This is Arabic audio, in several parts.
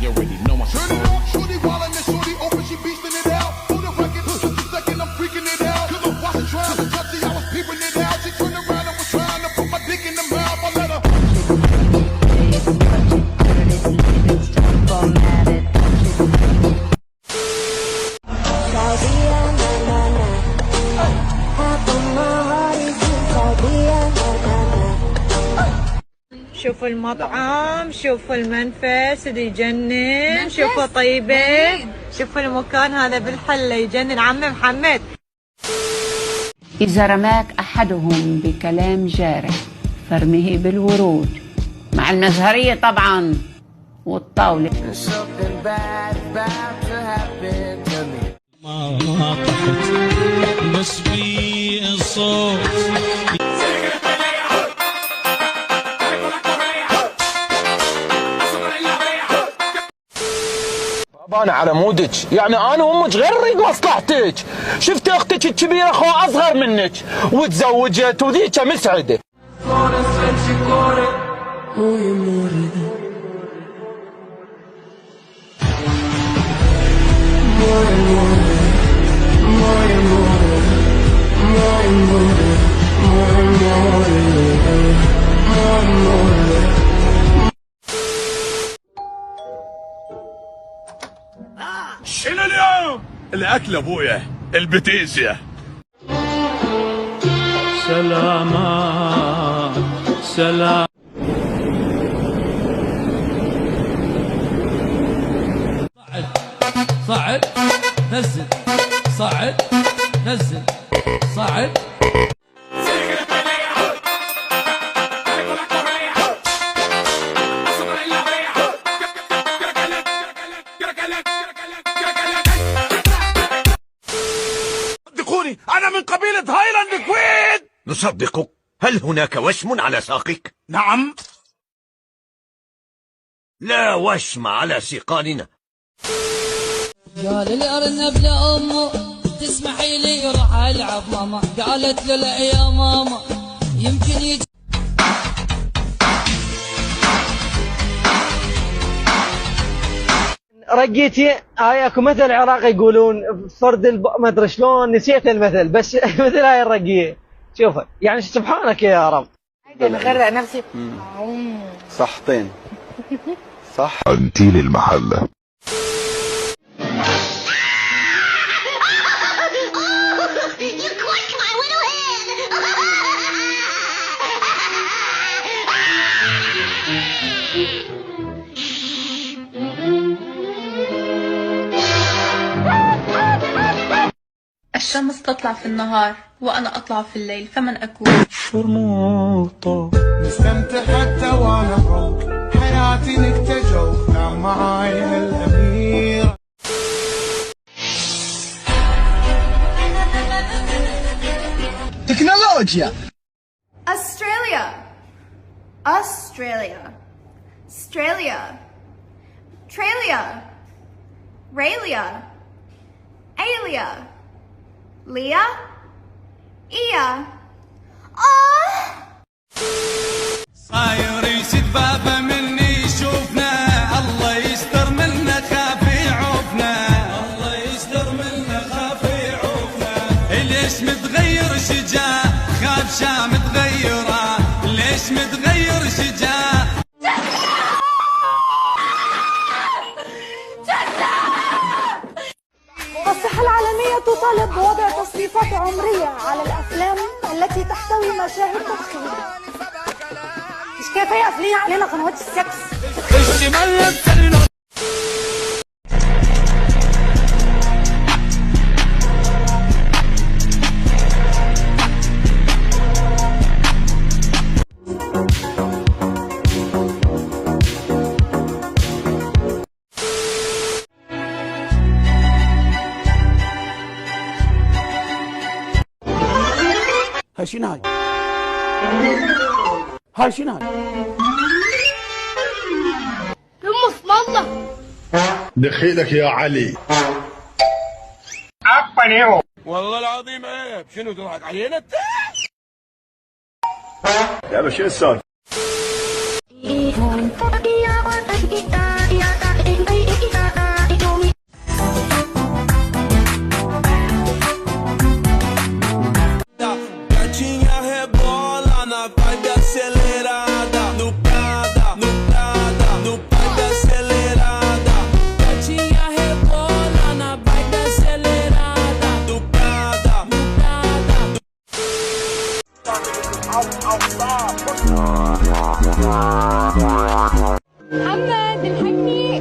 already know my turn it up, shorty while and shorty open, she beasting it out. On the record, just a second, I'm freaking it out. Cause I'm watching, trying to touch it, I was peeping it out. She turned around and was trying to put my dick in the mouth. I let her. شوفوا المطعم، شوفوا المنفس اللي يجنن، شوفوا طيبة، شوفوا المكان هذا بالحلة يجنن. عم محمد، إذا رماك أحدهم بكلام جارح فارمه بالورود مع المزهرية طبعا والطاولة. ما طحت بس في الصوت. انا على مودك، يعني انا وامك غير اريد مصلحتك. شفت اختك الكبيره اخو اصغر منك وتزوجت وذيك مسعده. شنو اليوم؟ الاكل ابويا البتيزيا. سلامات سلام. صعد نزل، صعد نزل، صعد. أنا من قبيلة هايلاند كوين. نصدقك. هل هناك وشم على ساقك؟ نعم. لا وشم على سيقاننا. قال الأرنب لأمه تسمحي لي راح ألعب ماما. قالت له لا يا ماما يمكن يجي. رقيتي اكو مثل عراقي يقولون فرد ما ادري شلون، نسيت المثل بس مثل هاي الرقيه. شوفه يعني سبحانك يا رب. نغرق نفسي. صحتين صح. انتي للمحله. الشمس تطلع في النهار وأنا أطلع في الليل، فمن أكون؟ شرموطة مستمتع حتى وانا بروك، حياتي نكتجو نام معاي هالامير. تكنولوجيا. Australia. Australia. Australia. Australia. Raelia. Alia. Leah? Ia. صاير يسد بابا مني شوفنا، الله يستر منا خافي عوفنا، الله يستر منا خافي عوفنا. ليش متغير شجاع خاف شا متغيرة، ليش متغير شجاع. الصحة العالمية تطالب بوضع تصنيفات عمرية على الأفلام التي تحتوي مشاهد تدخين. مش كيف هي قافلين علينا قنوات السكس. هاي شنو هاي؟ هاي شنو هاي؟ اسم الله. دخيلك يا علي. عفني. والله العظيم عيب. شنو تضحك علينا انت؟ يا باشا السالفه؟ محمد الحقني.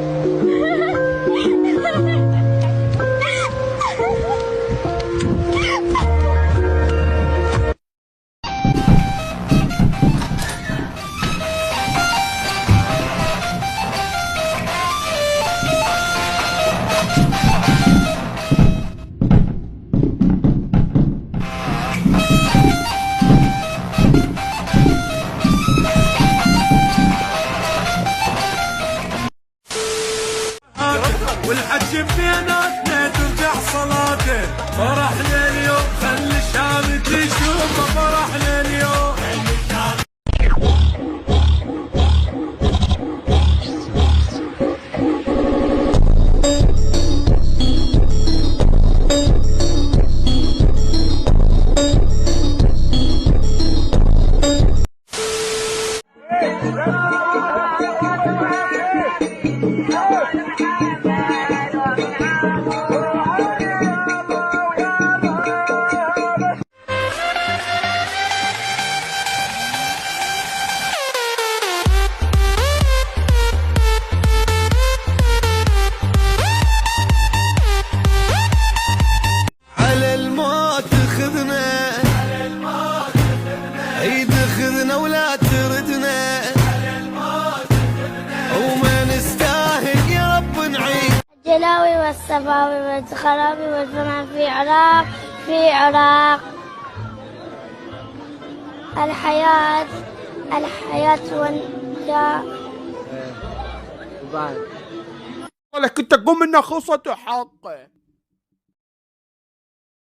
والحج بيناتنا ترجع صلاته. فرحنا اليوم خلي الشام تشوفه. فرحنا اليوم على الموت خذنا. عيد خذنا ولا تردنا. وما نستاهل يا رب نعيد. الجلاوي والصفاوي والخرابي والفنان في عراق، في عراق. الحياة والجاء. لك انت قوم من خصة حقه.